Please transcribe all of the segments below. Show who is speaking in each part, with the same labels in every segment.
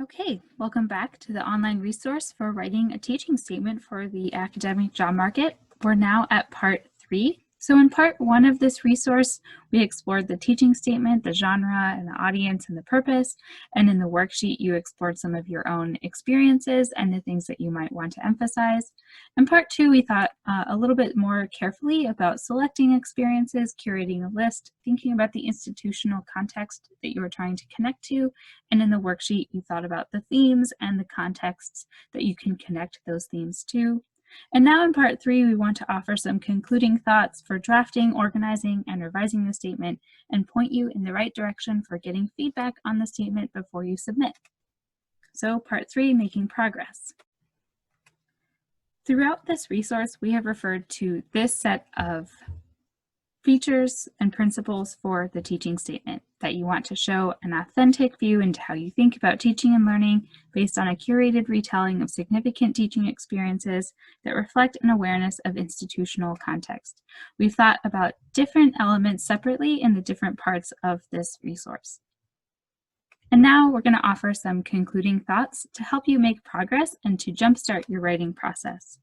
Speaker 1: Okay, welcome back to the online resource for writing a teaching statement for the academic job market. We're now at part 3. So in part 1 of this resource, we explored the teaching statement, the genre, and the audience, and the purpose. And in the worksheet, you explored some of your own experiences and the things that you might want to emphasize. In part 2, we thought a little bit more carefully about selecting experiences, curating a list, thinking about the institutional context that you were trying to connect to, and in the worksheet, you thought about the themes and the contexts that you can connect those themes to. And now in part 3, we want to offer some concluding thoughts for drafting, organizing, and revising the statement and point you in the right direction for getting feedback on the statement before you submit. So part 3, making progress. Throughout this resource, we have referred to this set of features and principles for the teaching statement, that you want to show an authentic view into how you think about teaching and learning based on a curated retelling of significant teaching experiences that reflect an awareness of institutional context. We've thought about different elements separately in the different parts of this resource. And now we're going to offer some concluding thoughts to help you make progress and to jumpstart your writing process.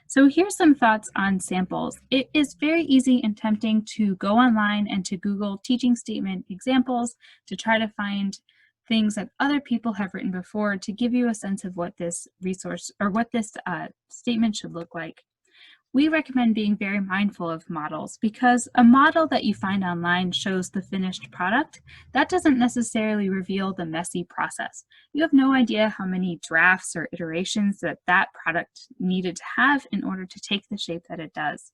Speaker 1: So here's some thoughts on samples. It is very easy and tempting to go online and to Google teaching statement examples to try to find things that other people have written before to give you a sense of what this resource or what this statement should look like. We recommend being very mindful of models because a model that you find online shows the finished product. That doesn't necessarily reveal the messy process. You have no idea how many drafts or iterations that product needed to have in order to take the shape that it does.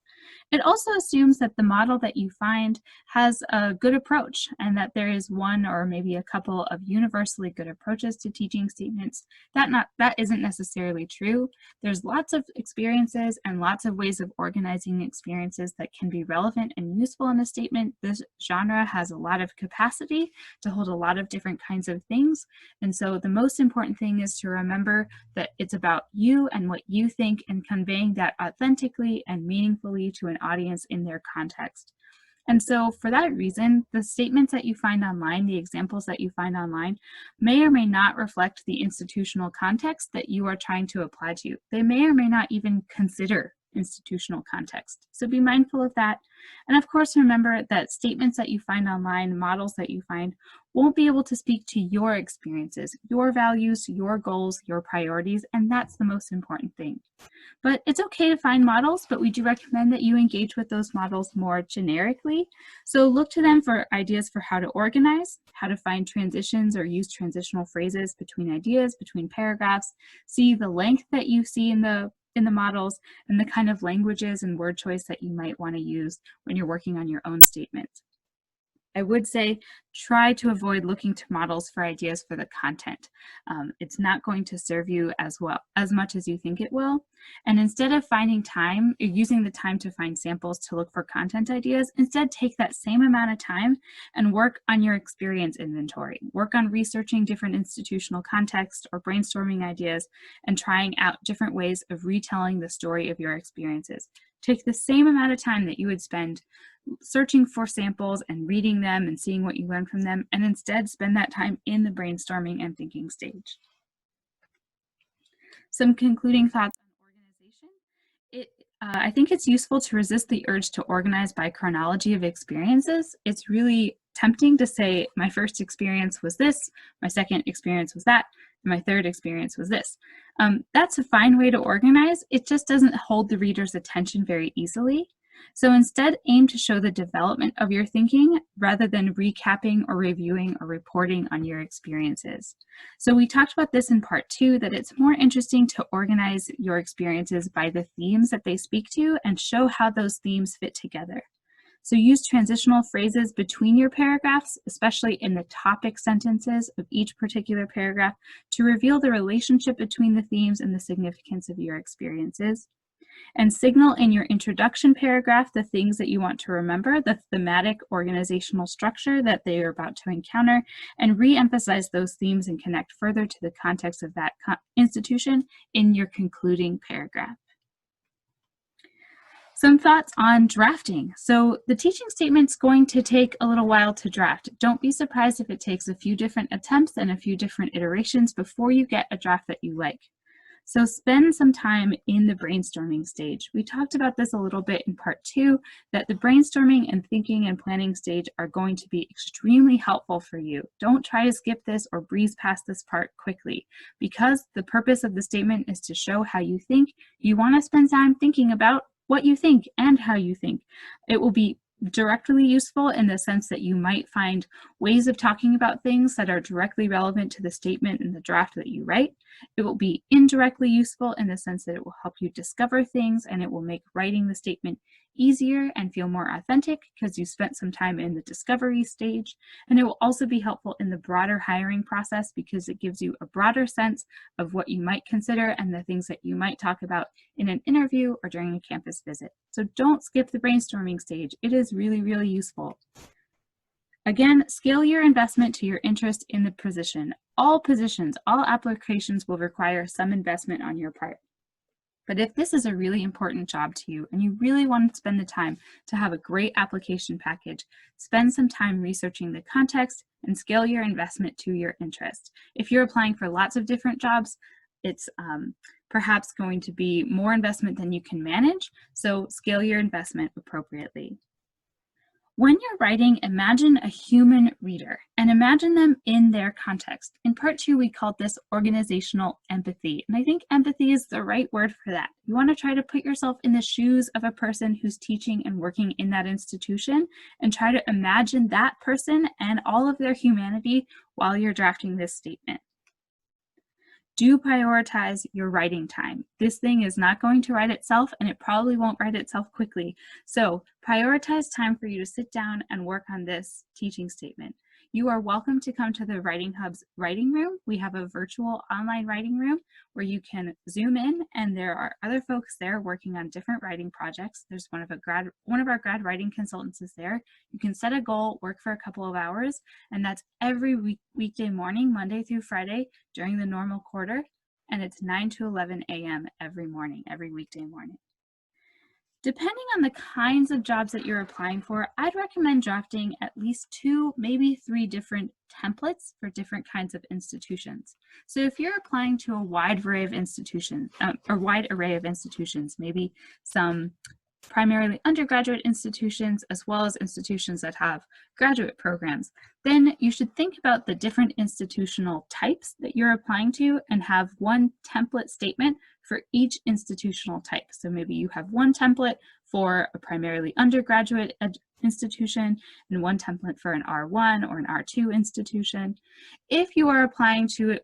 Speaker 1: It also assumes that the model that you find has a good approach and that there is one or maybe a couple of universally good approaches to teaching statements. That isn't necessarily true. There's lots of experiences and lots of ways of organizing experiences that can be relevant and useful in a statement. This genre has a lot of capacity to hold a lot of different kinds of things. And so the most important thing is to remember that it's about you and what you think and conveying that authentically and meaningfully to an audience in their context. And so for that reason, the statements that you find online, the examples that you find online, may or may not reflect the institutional context that you are trying to apply to. They may or may not even consider institutional context. So be mindful of that. And of course, remember that statements that you find online, models that you find, won't be able to speak to your experiences, your values, your goals, your priorities, and that's the most important thing. But it's okay to find models, but we do recommend that you engage with those models more generically. So look to them for ideas for how to organize, how to find transitions or use transitional phrases between ideas, between paragraphs, see the length that you see in the models, and the kind of languages and word choice that you might want to use when you're working on your own statements. I would say try to avoid looking to models for ideas for the content. It's not going to serve you as much as you think it will. And instead of using the time to find samples to look for content ideas, instead take that same amount of time and work on your experience inventory. Work on researching different institutional contexts or brainstorming ideas and trying out different ways of retelling the story of your experiences. Take the same amount of time that you would spend searching for samples and reading them and seeing what you learn from them, and instead spend that time in the brainstorming and thinking stage. Some concluding thoughts on organization. I think it's useful to resist the urge to organize by chronology of experiences. It's really tempting to say, my first experience was this, my second experience was that, and my third experience was this. That's a fine way to organize. It just doesn't hold the reader's attention very easily. So instead, aim to show the development of your thinking rather than recapping or reviewing or reporting on your experiences. So we talked about this in part 2, that it's more interesting to organize your experiences by the themes that they speak to and show how those themes fit together. So use transitional phrases between your paragraphs, especially in the topic sentences of each particular paragraph, to reveal the relationship between the themes and the significance of your experiences. And signal in your introduction paragraph the things that you want to remember, the thematic organizational structure that they are about to encounter, and re-emphasize those themes and connect further to the context of that institution in your concluding paragraph. Some thoughts on drafting. So the teaching statement's going to take a little while to draft. Don't be surprised if it takes a few different attempts and a few different iterations before you get a draft that you like. So spend some time in the brainstorming stage. We talked about this a little bit in part 2, that the brainstorming and thinking and planning stage are going to be extremely helpful for you. Don't try to skip this or breeze past this part quickly. Because the purpose of the statement is to show how you think, you want to spend time thinking about what you think and how you think. It will be directly useful in the sense that you might find ways of talking about things that are directly relevant to the statement in the draft that you write. It will be indirectly useful in the sense that it will help you discover things, and it will make writing the statement easier and feel more authentic because you spent some time in the discovery stage. And it will also be helpful in the broader hiring process because it gives you a broader sense of what you might consider and the things that you might talk about in an interview or during a campus visit. So don't skip the brainstorming stage. It is really, really useful. Again, scale your investment to your interest in the position. All positions, all applications will require some investment on your part. But if this is a really important job to you and you really want to spend the time to have a great application package, spend some time researching the context and scale your investment to your interest. If you're applying for lots of different jobs, it's perhaps going to be more investment than you can manage, so scale your investment appropriately. When you're writing, imagine a human reader and imagine them in their context. In part 2, we called this organizational empathy, and I think empathy is the right word for that. You want to try to put yourself in the shoes of a person who's teaching and working in that institution and try to imagine that person and all of their humanity while you're drafting this statement. Do prioritize your writing time. This thing is not going to write itself, and it probably won't write itself quickly. So prioritize time for you to sit down and work on this teaching statement. You are welcome to come to the Writing Hub's writing room. We have a virtual online writing room where you can Zoom in, and there are other folks there working on different writing projects. There's one of our grad writing consultants is there. You can set a goal, work for a couple of hours, and that's every weekday morning, Monday through Friday during the normal quarter, and it's 9 to 11 a.m. every morning, every weekday morning. Depending on the kinds of jobs that you're applying for, I'd recommend drafting at least 2, maybe 3 different templates for different kinds of institutions. So if you're applying to a wide array of institutions, maybe some primarily undergraduate institutions as well as institutions that have graduate programs, then you should think about the different institutional types that you're applying to and have one template statement for each institutional type. So maybe you have one template for a primarily undergraduate institution and one template for an R1 or an R2 institution. If you are applying to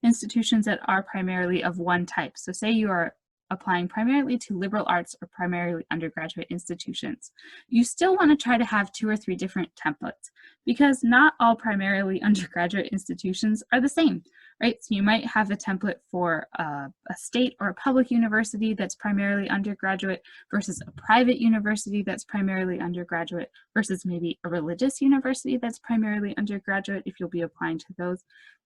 Speaker 1: institutions that are primarily of one type, so say you are applying primarily to liberal arts or primarily undergraduate institutions, you still want to try to have 2 or 3 different templates because not all primarily undergraduate institutions are the same, right? So you might have a template for a state or a public university that's primarily undergraduate versus a private university that's primarily undergraduate versus maybe a religious university that's primarily undergraduate if you'll be applying to those.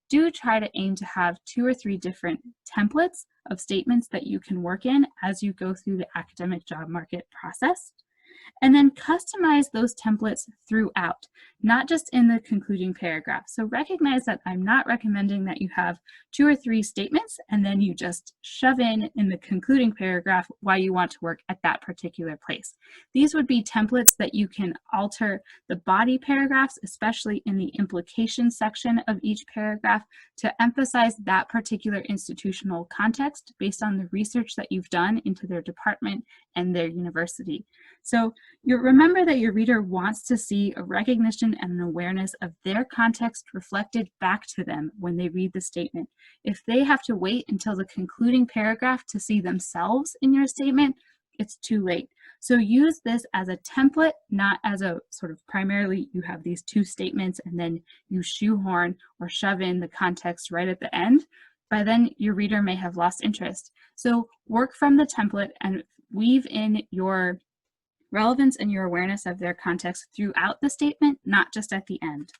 Speaker 1: Do try to aim to have 2 or 3 different templates of statements that you can work in as you go through the academic job market process. And then customize those templates throughout, not just in the concluding paragraph. So recognize that I'm not recommending that you have 2 or 3 statements and then you just shove in the concluding paragraph why you want to work at that particular place. These would be templates that you can alter the body paragraphs, especially in the implication section of each paragraph, to emphasize that particular institutional context based on the research that you've done into their department and their university. So you remember that your reader wants to see a recognition and an awareness of their context reflected back to them when they read the statement. If they have to wait until the concluding paragraph to see themselves in your statement, it's too late. So use this as a template, not as a sort of primarily you have these 2 statements and then you shoehorn or shove in the context right at the end. By then your reader may have lost interest. So work from the template and weave in your relevance and your awareness of their context throughout the statement, not just at the end.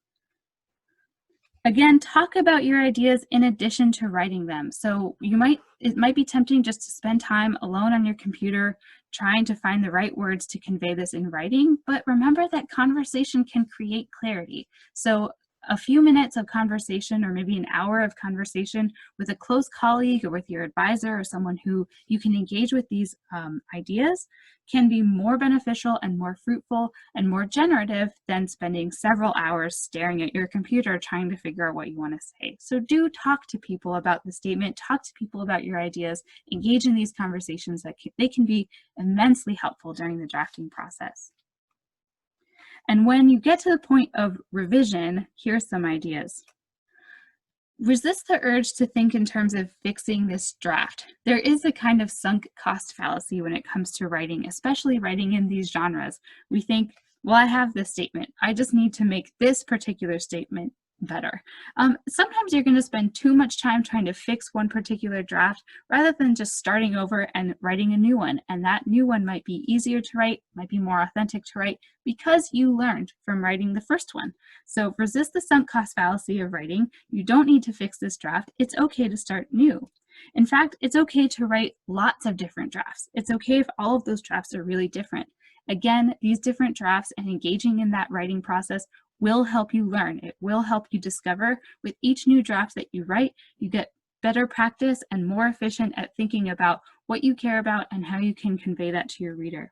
Speaker 1: Again, talk about your ideas in addition to writing them. So it might be tempting just to spend time alone on your computer trying to find the right words to convey this in writing, but remember that conversation can create clarity. So a few minutes of conversation or maybe an hour of conversation with a close colleague or with your advisor or someone who you can engage with these ideas can be more beneficial and more fruitful and more generative than spending several hours staring at your computer trying to figure out what you want to say. So do talk to people about the statement, talk to people about your ideas, engage in these conversations they can be immensely helpful during the drafting process. And when you get to the point of revision, here's some ideas. Resist the urge to think in terms of fixing this draft. There is a kind of sunk cost fallacy when it comes to writing, especially writing in these genres. We think, well, I have this statement. I just need to make this particular statement better. Sometimes you're going to spend too much time trying to fix one particular draft rather than just starting over and writing a new one. And that new one might be easier to write, might be more authentic to write because you learned from writing the first one. So resist the sunk cost fallacy of writing. You don't need to fix this draft. It's okay to start new. In fact, it's okay to write lots of different drafts. It's okay if all of those drafts are really different. Again, these different drafts and engaging in that writing process will help you learn. It will help you discover with each new draft that you write, you get better practice and more efficient at thinking about what you care about and how you can convey that to your reader.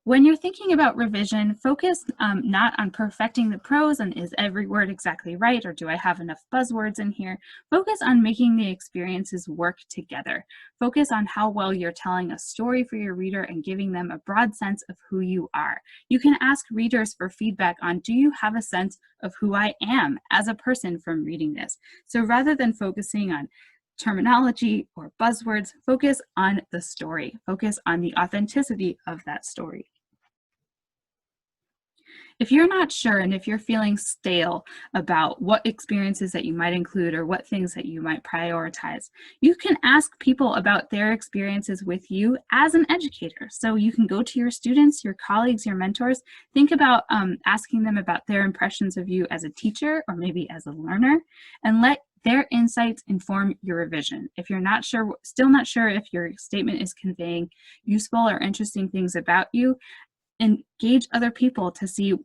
Speaker 1: When you're thinking about revision, focus not on perfecting the prose and is every word exactly right or do I have enough buzzwords in here. Focus on making the experiences work together. Focus on how well you're telling a story for your reader and giving them a broad sense of who you are. You can ask readers for feedback on, do you have a sense of who I am as a person from reading this? So rather than focusing on terminology or buzzwords, focus on the story. Focus on the authenticity of that story. If you're not sure and if you're feeling stale about what experiences that you might include or what things that you might prioritize, you can ask people about their experiences with you as an educator. So you can go to your students, your colleagues, your mentors, think about asking them about their impressions of you as a teacher or maybe as a learner, and let their insights inform your revision. If you're not sure, still not sure if your statement is conveying useful or interesting things about you, engage other people to see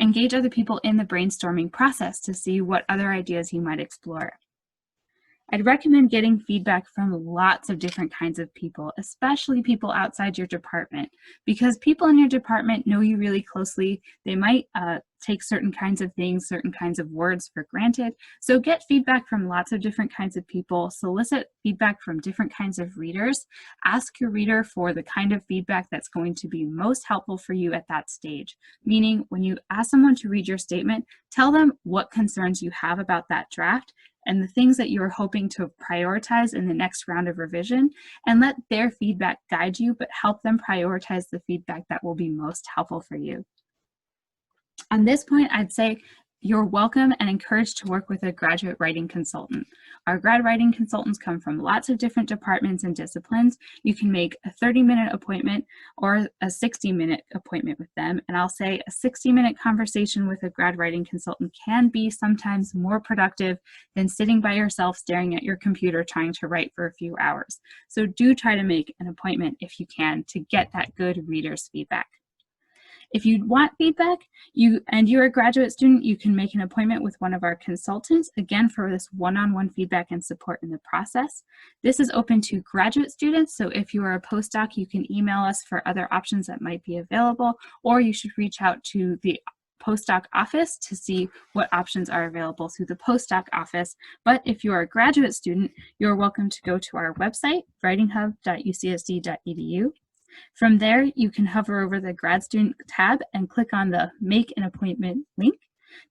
Speaker 1: engage other people in the brainstorming process to see what other ideas you might explore. I'd recommend getting feedback from lots of different kinds of people, especially people outside your department, because people in your department know you really closely. They might take certain kinds of things, certain kinds of words for granted. So get feedback from lots of different kinds of people, solicit feedback from different kinds of readers, ask your reader for the kind of feedback that's going to be most helpful for you at that stage. Meaning when you ask someone to read your statement, tell them what concerns you have about that draft and the things that you're hoping to prioritize in the next round of revision, and let their feedback guide you, but help them prioritize the feedback that will be most helpful for you. On this point, I'd say you're welcome and encouraged to work with a graduate writing consultant. Our grad writing consultants come from lots of different departments and disciplines. You can make a 30-minute appointment or a 60-minute appointment with them. And I'll say a 60-minute conversation with a grad writing consultant can be sometimes more productive than sitting by yourself staring at your computer trying to write for a few hours. So do try to make an appointment if you can to get that good reader's feedback. If you want feedback and you're a graduate student, you can make an appointment with one of our consultants, again, for this one-on-one feedback and support in the process. This is open to graduate students, so if you are a postdoc, you can email us for other options that might be available, or you should reach out to the postdoc office to see what options are available through the postdoc office. But if you're a graduate student, you're welcome to go to our website, writinghub.ucsd.edu. From there, you can hover over the grad student tab and click on the Make an Appointment link.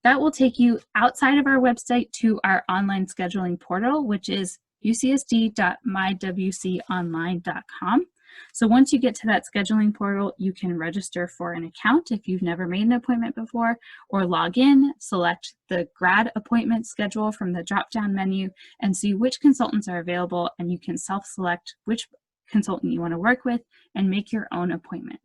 Speaker 1: That will take you outside of our website to our online scheduling portal, which is ucsd.mywconline.com. So once you get to that scheduling portal, you can register for an account if you've never made an appointment before, or log in, select the grad appointment schedule from the drop-down menu, and see which consultants are available, and you can self-select which consultant you want to work with and make your own appointment.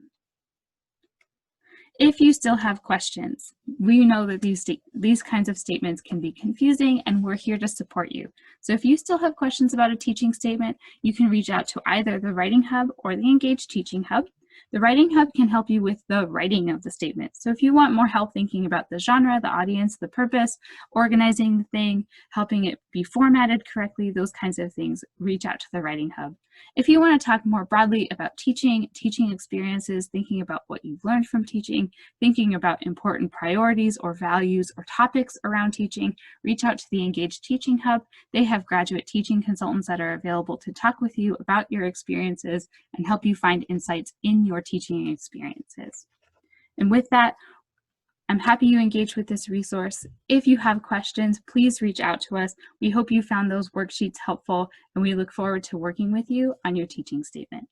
Speaker 1: If you still have questions, we know that these kinds of statements can be confusing, and we're here to support you. So if you still have questions about a teaching statement, you can reach out to either the Writing Hub or the Engage Teaching Hub. The Writing Hub can help you with the writing of the statement. So if you want more help thinking about the genre, the audience, the purpose, organizing the thing, helping it be formatted correctly, those kinds of things, reach out to the Writing Hub. If you want to talk more broadly about teaching experiences, thinking about what you've learned from teaching, thinking about important priorities or values or topics around teaching, reach out to the Engage Teaching Hub. They have graduate teaching consultants that are available to talk with you about your experiences and help you find insights in your teaching experiences. And with that, I'm happy you engaged with this resource. If you have questions, please reach out to us. We hope you found those worksheets helpful, and we look forward to working with you on your teaching statement.